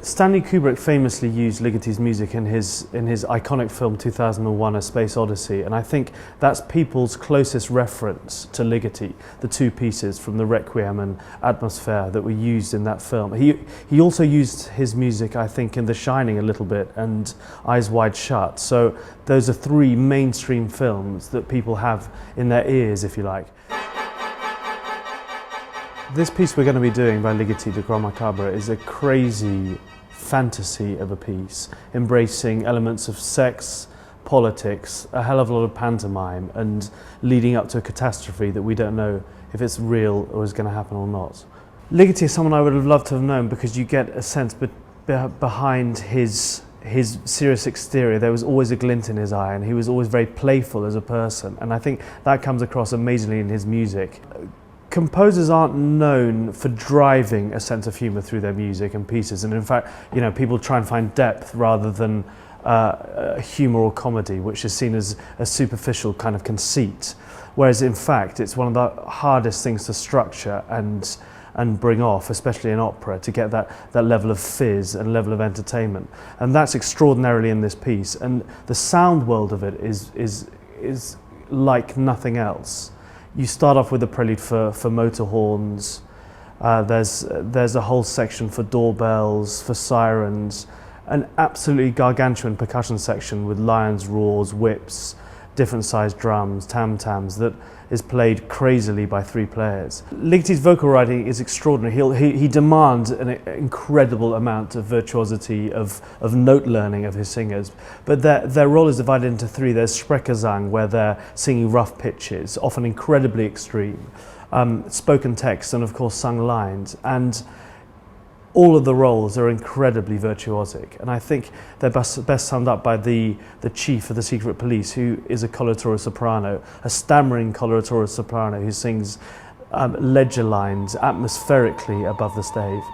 Stanley Kubrick famously used Ligetis music in his iconic film 2001: A Space Odyssey, and I think that's people's closest reference to Ligeti, the two pieces from the Requiem and Atmosphere that were used in that film. He also used his music, I think, in The Shining a little bit and Eyes Wide Shut. So those are three mainstream films that people have in their ears, if you like. This piece we're going to be doing by Ligeti, the Grand Macabre, is a crazy fantasy of a piece, embracing elements of sex, politics, a hell of a lot of pantomime, and leading up to a catastrophe that we don't know if it's real or is going to happen or not. Ligeti is someone I would have loved to have known, because you get a sense behind his serious exterior there was always a glint in his eye, and he was always very playful as a person, and I think that comes across amazingly in his music. Composers aren't known for driving a sense of humour through their music and pieces, and in fact, you know, people try and find depth rather than humour or comedy, which is seen as a superficial kind of conceit, whereas in fact it's one of the hardest things to structure and bring off, especially in opera, to get that level of fizz and level of entertainment, and that's extraordinarily in this piece. And the sound world of it is like nothing else. You start off with a prelude for motor horns, there's a whole section for doorbells, for sirens, an absolutely gargantuan percussion section with lions' roars, whips, different sized drums, tam-tams, that is played crazily by three players. Ligeti's vocal writing is extraordinary. He demands an incredible amount of virtuosity, of note learning of his singers, but their role is divided into three. There's Sprechgesang, where they're singing rough pitches, often incredibly extreme, spoken text, and of course sung lines, and all of the roles are incredibly virtuosic, and I think they're best summed up by the chief of the secret police, who is a coloratura soprano, a stammering coloratura soprano who sings ledger lines atmospherically above the stave.